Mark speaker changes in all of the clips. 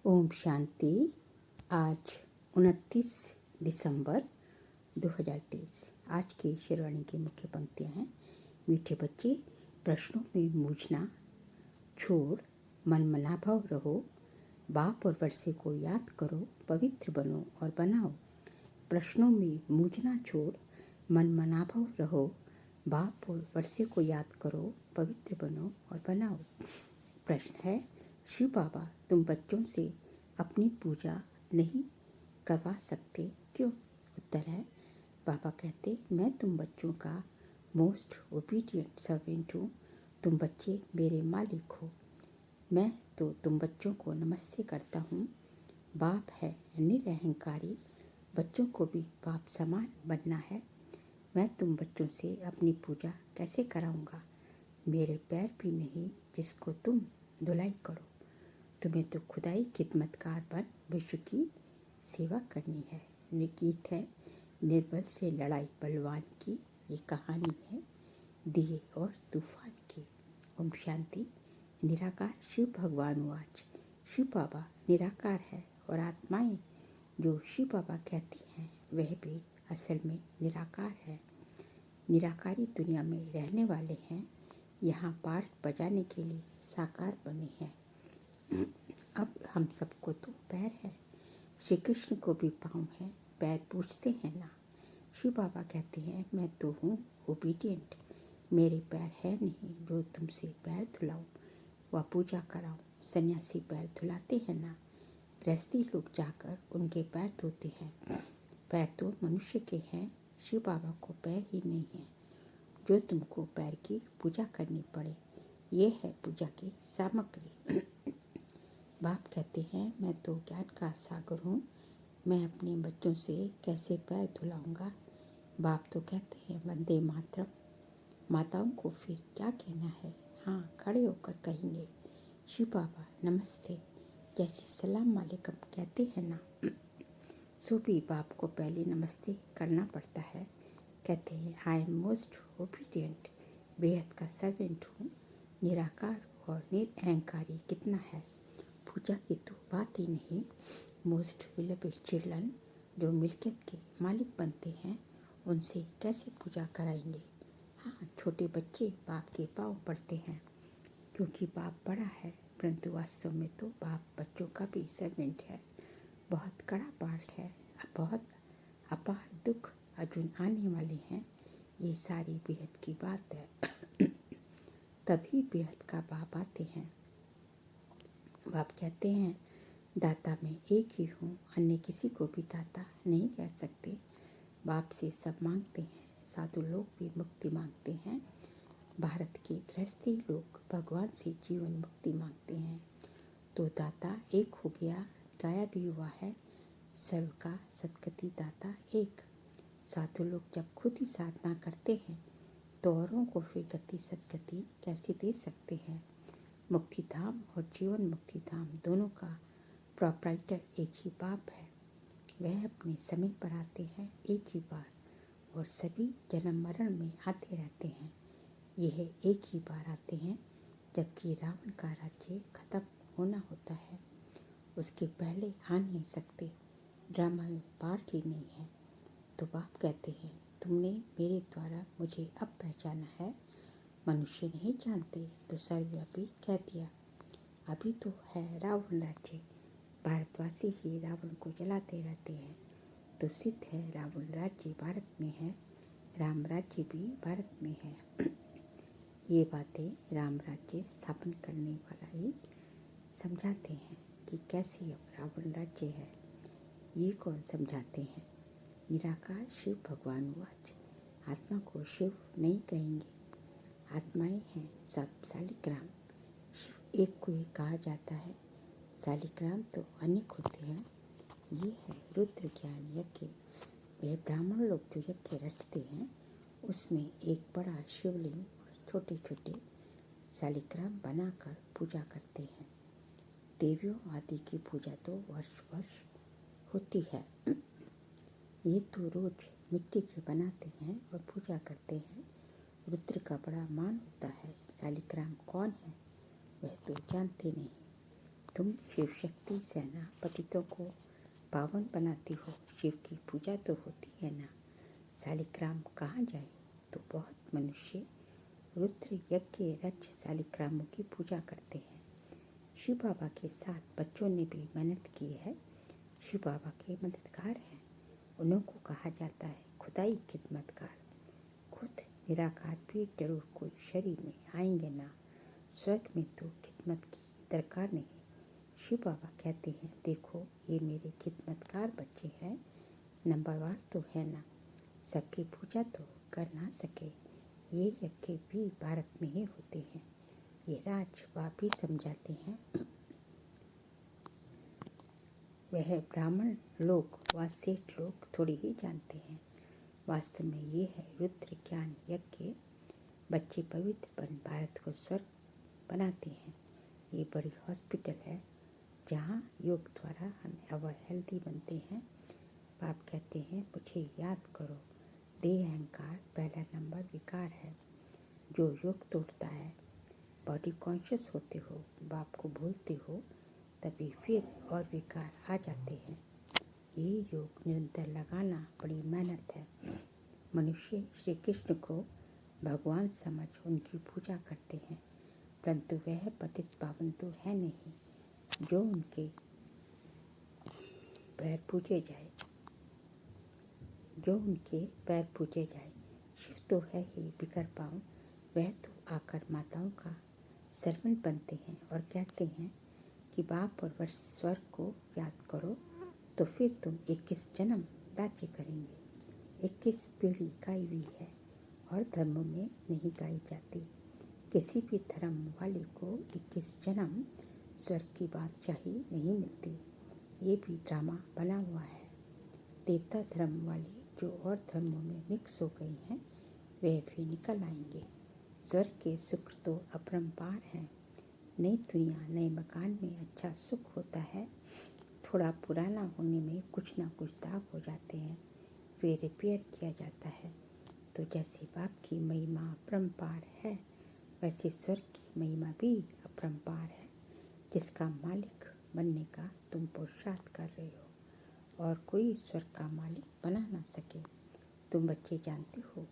Speaker 1: ओम शांति। आज 29 दिसंबर 2023। आज की शेरवाणी की मुख्य पंक्तियाँ हैं। मीठे बच्चे, प्रश्नों में मूझना छोड़ मन मनाभाव रहो। बाप और वर्षे को याद करो, पवित्र बनो और बनाओ। प्रश्नों में मूझना छोड़ मन मनाभाव रहो। बाप और वर्षे को याद करो, पवित्र बनो और बनाओ। प्रश्न है, शिव बाबा तुम बच्चों से अपनी पूजा नहीं करवा सकते क्यों? उत्तर है, बाबा कहते मैं तुम बच्चों का मोस्ट ओबीडियंट सर्वेंट हूँ। तुम बच्चे मेरे मालिक हो। मैं तो तुम बच्चों को नमस्ते करता हूँ। बाप है निरअहंकारी, बच्चों को भी बाप समान बनना है। मैं तुम बच्चों से अपनी पूजा कैसे कराऊंगा? मेरे पैर भी नहीं जिसको तुम धुलाई करो। तुम्हें तो खुदाई खिदमतकार बन विश्व की सेवा करनी है। गीत है निर्बल से लड़ाई बलवान की, ये कहानी है दिए और तूफान की। ओम शांति। निराकार शिव भगवान वाच। शिव बाबा निराकार है और आत्माएं जो शिव बाबा कहती हैं वह भी असल में निराकार है। निराकारी दुनिया में रहने वाले हैं, यहाँ पाठ बजाने के लिए साकार बने हैं। अब हम सबको तो पैर है, श्री कृष्ण को भी पाँव है, पैर पूछते हैं ना। शिव बाबा कहते हैं मैं तो हूँ ओबीडियंट, मेरे पैर है नहीं जो तुमसे पैर धुलाऊं व पूजा कराऊं। सन्यासी पैर धुलाते हैं ना, गृहस्थी लोग जाकर उनके पैर धोते हैं। पैर तो मनुष्य के हैं, शिव बाबा को पैर ही नहीं है जो तुमको पैर की पूजा करनी पड़े। ये है पूजा की सामग्री। बाप कहते हैं मैं तो ज्ञान का सागर हूँ, मैं अपने बच्चों से कैसे पैर धुलाऊंगा। बाप तो कहते हैं वंदे मातरम। माताओं को फिर क्या कहना है, हाँ खड़े होकर कहेंगे शिव बाबा नमस्ते, जैसे सलाम वालेकुम कहते हैं ना। सो भी बाप को पहले नमस्ते करना पड़ता है। कहते हैं आई एम मोस्ट ओबीडियंट, बेहद का सर्वेंट हूँ। निराकार और निरअहंकारी कितना है, पूजा की तो बात ही नहीं। मोस्ट विलेबल चिल्ड्रन जो मिल्कियत के मालिक बनते हैं, उनसे कैसे पूजा कराएंगे। हाँ, छोटे बच्चे बाप के पाँव पड़ते हैं क्योंकि बाप बड़ा है, परंतु वास्तव में तो बाप बच्चों का भी सर्वेंट है। बहुत कड़ा पाठ है, बहुत अपार दुख अर्जुन आने वाले हैं। ये सारी बेहद की बात है। तभी बेहद का बाप आते हैं। बाप कहते हैं दाता मैं एक ही हूँ, अन्य किसी को भी दाता नहीं कह सकते। बाप से सब मांगते हैं, साधु लोग भी मुक्ति मांगते हैं। भारत के गृहस्थी लोग भगवान से जीवन मुक्ति मांगते हैं। तो दाता एक हो गया, गाया भी हुआ है सर्व का सदगति दाता एक। साधु लोग जब खुद ही साधना करते हैं तो औरों को फिर गति सदगति कैसे दे सकते हैं। मुक्ति धाम और जीवन मुक्ति धाम दोनों का प्रोप्राइटर एक ही बाप है। वह अपने समय पर आते हैं एक ही बार और सभी जन्म मरण में आते रहते हैं। यह एक ही बार आते हैं जबकि रावण का राज्य खत्म होना होता है। उसके पहले आ नहीं सकते, ड्रामा में पार्ट ही नहीं है। तो बाप कहते हैं तुमने मेरे द्वारा मुझे अब पहचाना है, मनुष्य नहीं जानते तो सर्वव्यापी कह दिया। अभी तो है रावण राज्य, भारतवासी ही रावण को जलाते रहते हैं, तो सिद्ध है रावण राज्य भारत में है, राम राज्य भी भारत में है। ये बातें राम राज्य स्थापन करने वाला ही समझाते हैं कि कैसे अब रावण राज्य है। ये कौन समझाते हैं? निराकार शिव भगवान वाच। आत्मा को शिव नहीं कहेंगे, आत्माएं हैं सब शालिग्राम। शिव एक को ही कहा जाता है, शालिग्राम तो अनेक होते हैं। ये है रुद्र ज्ञान यज्ञ। वह ब्राह्मण लोग जो यज्ञ रचते हैं उसमें एक बड़ा शिवलिंग और छोटे छोटे शालिग्राम बनाकर पूजा करते हैं। देवियों आदि की पूजा तो वर्ष वर्ष होती है। ये तो रोज मिट्टी के बनाते हैं और पूजा करते हैं। रुद्र का बड़ा मान होता है। शालिग्राम कौन है वह तो जानते नहीं। तुम शिव शक्ति सेना पतितों को पावन बनाती हो। शिव की पूजा तो होती है ना। शालिग्राम कहाँ जाए तो बहुत मनुष्य रुद्र यज्ञ रच शालिग्रामों की पूजा करते हैं। शिव बाबा के साथ बच्चों ने भी मेहनत की है। शिव बाबा के मददगार हैं। उन्हों को कहा जाता है खुदाई खिदमतगार। खुद निराकार भी जरूर कोई शरीर में आएंगे ना। स्वर्ग में तो खिदमत की दरकार नहीं। शिव बाबा कहते हैं देखो ये मेरे खिदमतगार बच्चे हैं, नंबरवार तो है ना। सबकी पूजा तो कर ना सके। ये यज्ञ भी भारत में ही होते हैं। ये राज वापी समझाते हैं। वह ब्राह्मण लोग व सेठ लोग थोड़ी ही जानते हैं। वास्तव में ये है रुद्र ज्ञान यज्ञ। बच्चे पवित्र बन भारत को स्वर्ग बनाते हैं। ये बड़ी हॉस्पिटल है जहाँ योग द्वारा हम अवर हेल्दी बनते हैं। बाप कहते हैं मुझे याद करो। देह अहंकार पहला नंबर विकार है जो योग तोड़ता है। बॉडी कॉन्शियस होते हो, बाप को भूलते हो, तभी फिर और विकार आ जाते हैं। ये योग निरंतर लगाना बड़ी मेहनत है। मनुष्य श्री कृष्ण को भगवान समझ उनकी पूजा करते हैं, परंतु वह पतित पावन तो है नहीं जो उनके पैर पूजे जाए। शिव तो है ही बिकर पाँव। वह तो आकर माताओं का सर्वेंट बनते हैं और कहते हैं कि बाप और स्वर्ग को याद करो तो फिर तुम 21 जन्म राज्य करेंगे। 21 पीढ़ी गाई हुई है और धर्मों में नहीं गाई जाती। किसी भी धर्म वाले को 21 जन्म स्वर्ग की बादशाही नहीं मिलती। ये भी ड्रामा बना हुआ है। देवता धर्म वाले जो और धर्मों में मिक्स हो गए हैं वे भी निकल आएंगे। स्वर्ग के सुख तो अपरंपार हैं। नई दुनिया नए मकान में अच्छा सुख होता है। थोड़ा पुराना होने में कुछ ना कुछ दाग हो जाते हैं, वे रिपेयर किया जाता है। तो जैसे बाप की महिमा अपरंपार है वैसे स्वर्ग की महिमा भी अपरंपार है, जिसका मालिक बनने का तुम पुरुषार्थ कर रहे हो और कोई स्वर्ग का मालिक बना ना सके। तुम बच्चे जानते हो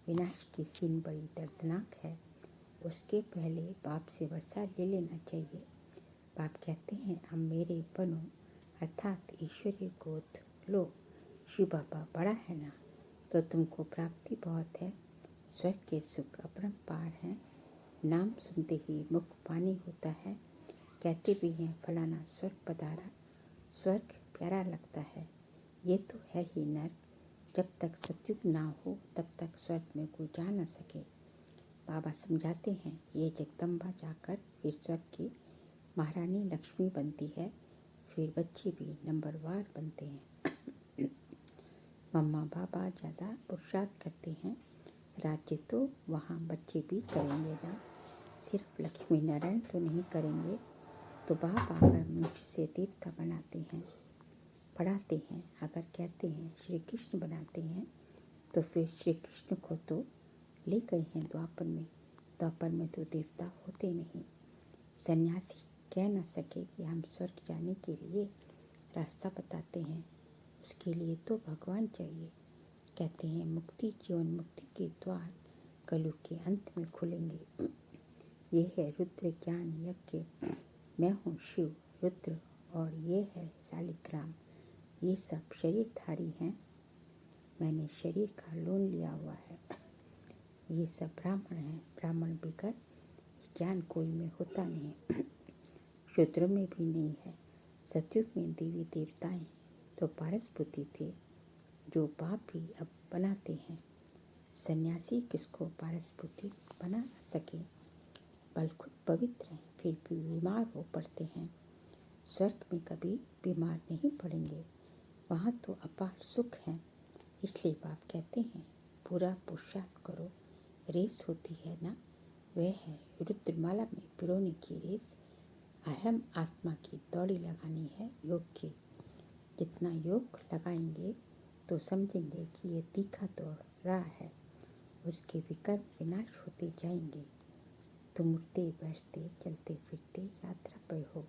Speaker 1: विनाश की सीन बड़ी दर्दनाक है। उसके पहले बाप से वर्षा ले लेना चाहिए। बाप कहते हैं अब मेरे बनो, अर्थात ईश्वरीय गोद लो। शिव बाबा बड़ा है ना तो तुमको प्राप्ति बहुत है। स्वर्ग के सुख अपरंपार हैं। नाम सुनते ही मुख पानी होता है। कहते भी हैं फलाना स्वर्ग पधारा। स्वर्ग प्यारा लगता है। ये तो है ही नर्क। जब तक सतयुग ना हो तब तक स्वर्ग में कोई जा न सके। बाबा समझाते हैं ये जगदम्बा जाकर फिर स्वर्ग की महारानी लक्ष्मी बनती है। फिर बच्चे भी नंबरवार बनते हैं। मम्मा पापा ज़्यादा पुरुषार्थ करते हैं। राज्य तो वहाँ बच्चे भी करेंगे ना, सिर्फ लक्ष्मी नारायण तो नहीं करेंगे। तो बाप आकर मनुष्य से देवता बनाते हैं, पढ़ाते हैं। अगर कहते हैं श्री कृष्ण बनाते हैं तो फिर श्री कृष्ण को तो ले गए हैं द्वापर में। द्वापर में तो देवता होते नहीं। सन्यासी कह न सके कि हम स्वर्ग जाने के लिए रास्ता बताते हैं, उसके लिए तो भगवान चाहिए। कहते हैं मुक्ति जीवन मुक्ति के द्वार कलयुग के अंत में खुलेंगे। ये है रुद्र ज्ञान यज्ञ। मैं हूँ शिव रुद्र और ये है शालिग्राम। ये सब शरीरधारी हैं। मैंने शरीर का लोन लिया हुआ है। ये सब ब्राह्मण हैं। ब्राह्मण बिकर ज्ञान कोई में होता नहीं, शूद्र में भी नहीं है। सतयुग में देवी देवताएं तो पारस बुद्धि थे जो बाप भी अब बनाते हैं। सन्यासी किसको पारस बुद्धि बना न सके। बल खुद पवित्र हैं फिर भी बीमार हो पड़ते हैं। स्वर्ग में कभी बीमार नहीं पड़ेंगे, वहाँ तो अपार सुख है। इसलिए बाप कहते हैं पूरा पुरुषार्थ करो। रेस होती है ना, वह है रुद्रमाला में पिरोने की रेस। अहम आत्मा की दौड़ी लगानी है योग की। जितना योग लगाएंगे तो समझेंगे कि ये तीखा दौड़ रहा है। उसके विकल्प विनाश होते जाएंगे। तुम उठते बैठते चलते फिरते यात्रा पर हो।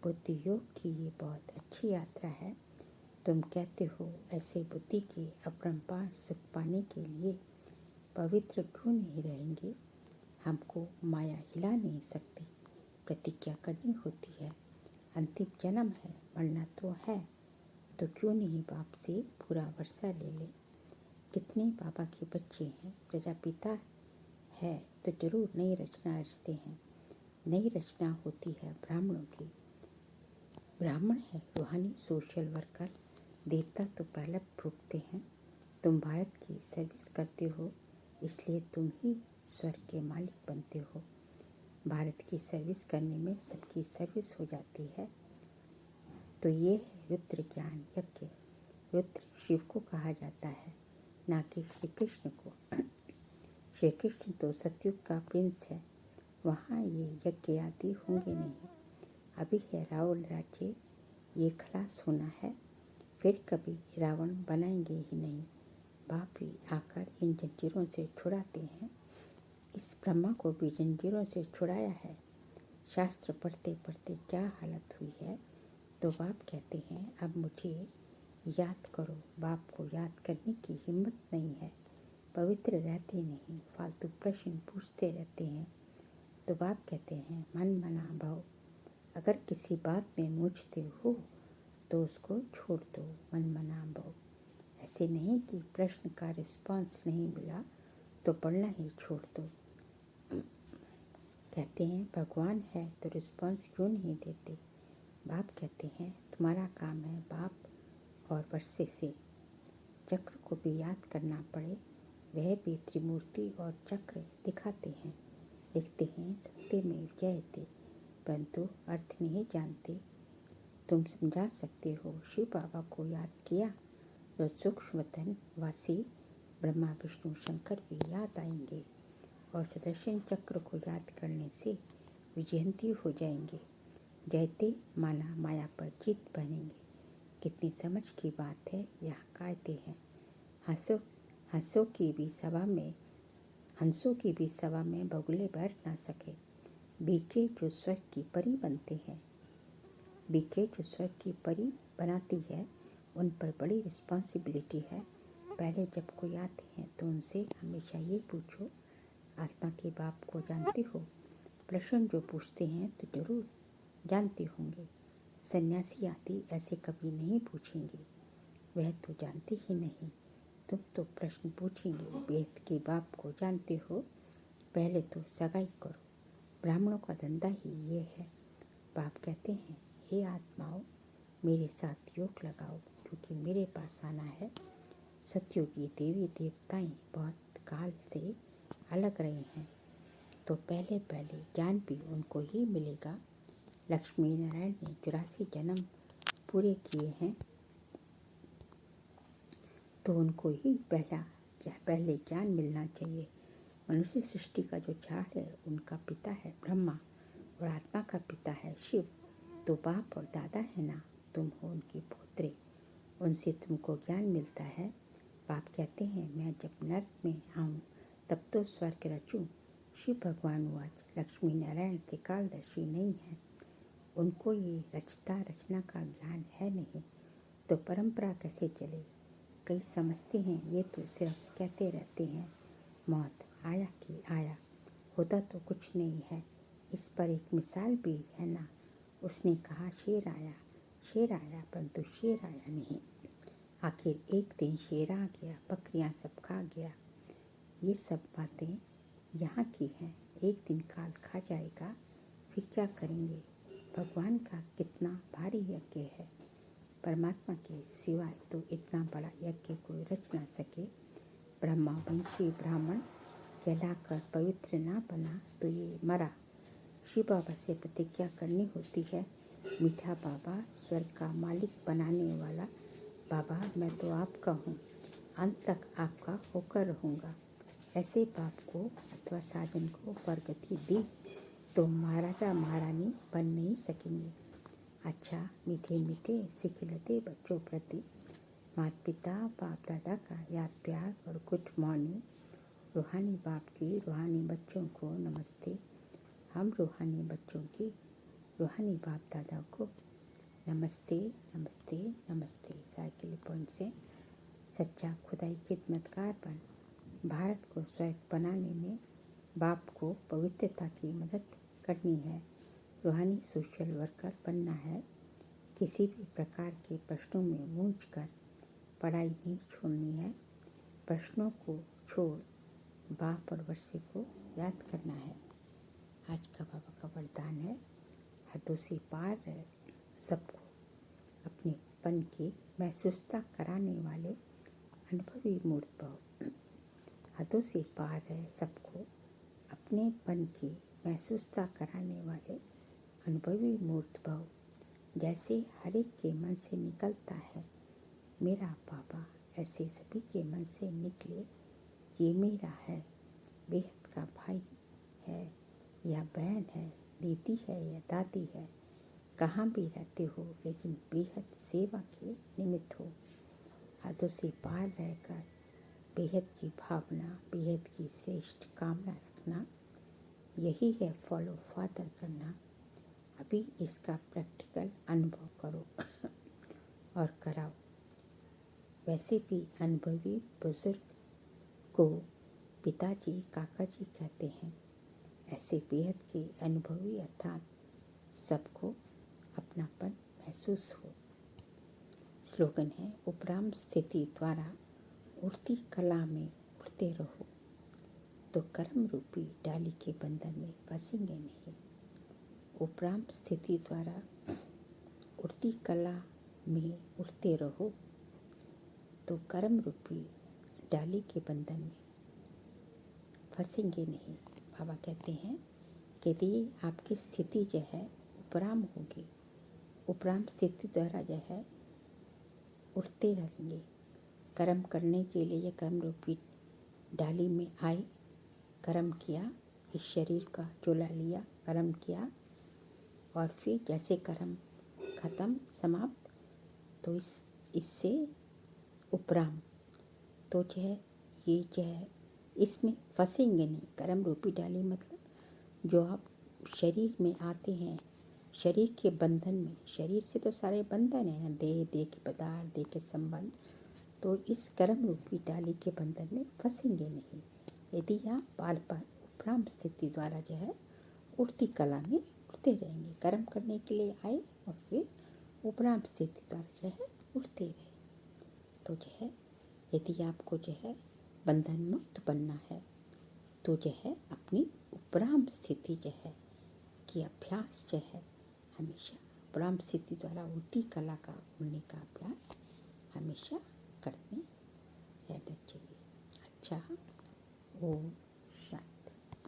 Speaker 1: बुद्धि योग की ये बहुत अच्छी यात्रा है। तुम कहते हो ऐसे बुद्धि के अपरंपार सुख पाने के लिए पवित्र क्यों नहीं रहेंगे? हमको माया हिला नहीं सकती, प्रतिज्ञा करनी होती है। अंतिम जन्म है, मरना तो है, तो क्यों नहीं बाप से पूरा वर्षा ले ले। कितने बाबा के बच्चे हैं, प्रजापिता है तो जरूर नई रचना रचते हैं। नई रचना होती है ब्राह्मणों की। ब्राह्मण है रूहानी सोशल वर्कर, देवता तो पहले भुगते हैं। तुम भारत की सर्विस करते हो, इसलिए तुम ही स्वर्ग के मालिक बनते हो। भारत की सर्विस करने में सबकी सर्विस हो जाती है। तो ये है रुद्र ज्ञान यज्ञ। रुद्र शिव को कहा जाता है, ना कि श्री कृष्ण को। श्री कृष्ण तो सतयुग का प्रिंस है, वहाँ ये यज्ञ आदि होंगे नहीं। अभी है रावण राज्य, ये खलास होना है, फिर कभी रावण बनाएंगे ही नहीं। बाप ही आकर इन जंजीरों से छुड़ाते हैं। इस ब्रह्मा को भी जंजीरों से छुड़ाया है। शास्त्र पढ़ते पढ़ते क्या हालत हुई है, तो बाप कहते हैं अब मुझे याद करो। बाप को याद करने की हिम्मत नहीं है, पवित्र रहते नहीं, फालतू प्रश्न पूछते रहते हैं। तो बाप कहते हैं मन मना भाव, अगर किसी बात में मूझते हो तो उसको छोड़ दो, मन मना भाव। ऐसे नहीं कि प्रश्न का रिस्पांस नहीं मिला तो पढ़ना ही छोड़ दो। कहते हैं भगवान है तो रिस्पांस क्यों नहीं देते? बाप कहते हैं तुम्हारा काम है बाप और वर्षे से चक्र को भी याद करना पड़े। वह भी त्रिमूर्ति और चक्र दिखाते हैं, लिखते हैं सत्य में जयते, परंतु अर्थ नहीं जानते। तुम समझा सकते हो, शिव बाबा को याद किया तो सूक्ष्मतन वासी ब्रह्मा विष्णु शंकर भी याद आएंगे और सुदर्शन चक्र को याद करने से विजयंती हो जाएंगे। जयते माना माया पर जीत बनेंगे। कितनी समझ की बात है। यहाँ कायदे हैं, हंसों की भी सभा में बगुले बैठ ना सके। बीके जो स्वर्ग की परी बनते हैं, बीके जो स्वर्ग की परी बनाती है, उन पर बड़ी रिस्पॉन्सिबिलिटी है। पहले जब कोई आते हैं तो उनसे हमेशा ये पूछो आत्मा के बाप को जानते हो? प्रश्न जो पूछते हैं तो जरूर जानते होंगे। सन्यासी आदि ऐसे कभी नहीं पूछेंगे, वह तो जानते ही नहीं। तुम तो प्रश्न पूछेंगे, वेद के बाप को जानते हो? पहले तो सगाई करो। ब्राह्मणों का धंधा ही ये है। बाप कहते हैं हे आत्माओं, मेरे साथ योग लगाओ, क्योंकि मेरे पास आना है। सतयुगी देवी देवताएं बहुत काल से अलग रहे हैं, तो पहले पहले ज्ञान भी उनको ही मिलेगा। लक्ष्मी नारायण ने 84 जन्म पूरे किए हैं, तो उनको ही पहले ज्ञान मिलना चाहिए। मनुष्य सृष्टि का जो झाड़ है उनका पिता है ब्रह्मा और आत्मा का पिता है शिव। तो बाप और दादा है ना, तुम हो उनके पोत्रे, उनसे तुमको ज्ञान मिलता है। बाप कहते हैं मैं जब नर्क में आऊँ तब तो स्वर्ग रचूँ। शिव भगवान आज लक्ष्मी नारायण त्रिकालदर्शी नहीं है, उनको ये रचना का ज्ञान है नहीं, तो परंपरा कैसे चले? कई समझते हैं ये तो सिर्फ कहते रहते हैं, मौत आया कि आया, होता तो कुछ नहीं है। इस पर एक मिसाल भी है ना, उसने कहा शेर आया परंतु शेर आया नहीं। आखिर एक दिन शेर आ गया, बकरियां सब खा गया। ये सब बातें यहाँ की हैं। एक दिन काल खा जाएगा, फिर क्या करेंगे? भगवान का कितना भारी यज्ञ है, परमात्मा के सिवाय तो इतना बड़ा यज्ञ कोई रच ना सके। ब्रह्मा वंशी ब्राह्मण कहलाकर पवित्र ना बना तो ये मरा। शिव बाबा से प्रतिज्ञा करनी होती है, मीठा बाबा स्वर्ग का मालिक बनाने वाला बाबा, मैं तो आपका हूँ, अंत तक आपका होकर रहूँगा। ऐसे बाप को अथवा साजन को वरगति दी तो महाराजा महारानी बन नहीं सकेंगे। अच्छा मीठे मीठे सिखिलते बच्चों प्रति माता पिता बाप दादा का याद प्यार और गुड मॉर्निंग। रूहानी बाप की रूहानी बच्चों को नमस्ते। हम रूहानी बच्चों की रूहानी बाप दादा को नमस्ते नमस्ते नमस्ते। साइकिल पॉइंट से सच्चा खुदाई खिदमतगार बन भारत को स्वर्ग बनाने में बाप को पवित्रता की मदद करनी है। रूहानी सोशल वर्कर बनना है। किसी भी प्रकार के प्रश्नों में मूझ कर पढ़ाई नहीं छोड़नी है। प्रश्नों को छोड़ बाप और वर्षे को याद करना है। आज का बाबा का वरदान है, हदों से पार रह सबको अपने पन की महसूसता कराने वाले अनुभवी मूर्त भाव। हदों से पार रह सबको अपने पन की महसूसता कराने वाले अनुभवी मूर्त भाव। जैसे हर एक के मन से निकलता है मेरा बाबा, ऐसे सभी के मन से निकले ये मेरा है। बेहद का भाई है या बहन है, दीदी है या दादी है, कहाँ भी रहते हो लेकिन बेहद सेवा के निमित्त हो। हदों से पार रहकर बेहद की भावना, बेहद की श्रेष्ठ कामना रखना, यही है फॉलो फादर करना। अभी इसका प्रैक्टिकल अनुभव करो और कराओ। वैसे भी अनुभवी बुजुर्ग को पिताजी काका जी कहते हैं। ऐसे बेहद के अनुभवी अर्थात सबको अपनापन महसूस हो। स्लोगन है, उपराम स्थिति द्वारा उड़ती कला में उड़ते रहो तो कर्म रूपी डाली के बंधन में फंसेंगे नहीं। उपराम स्थिति द्वारा उड़ती कला में उड़ते रहो तो कर्म रूपी डाली के बंधन में फंसेंगे नहीं। बाबा कहते हैं कि यदि आपकी स्थिति जो है उपराम होगी, उपराम स्थिति द्वारा जो है उड़ते रहेंगे। कर्म करने के लिए कर्म रूपी डाली में आए, कर्म किया, इस शरीर का चोला लिया, कर्म किया और फिर जैसे कर्म खत्म समाप्त तो इससे उपराम तो जो है ये जो है इसमें फंसेंगे नहीं। कर्म रूपी डाली मतलब जो आप शरीर में आते हैं, शरीर के बंधन में, शरीर से तो सारे बंधन है ना, देह के पदार्थ, देह के संबंध, तो इस कर्म रूपी डाली के बंधन में फंसेंगे नहीं यदि आप बार बार उपराम स्थिति द्वारा जो है उड़ती कला में उड़ते रहेंगे। कर्म करने के लिए आए और फिर उपराम स्थिति द्वारा जो है उड़ते रहे। तो जो है यदि आपको जो है बंधन मुक्त बनना है तो जो है अपनी उपराम स्थिति जो है कि अभ्यास जो है हमेशा उपराम स्थिति द्वारा उड़ती कला का उड़ने का अभ्यास हमेशा करते रहना चाहिए। अच्छा, ओम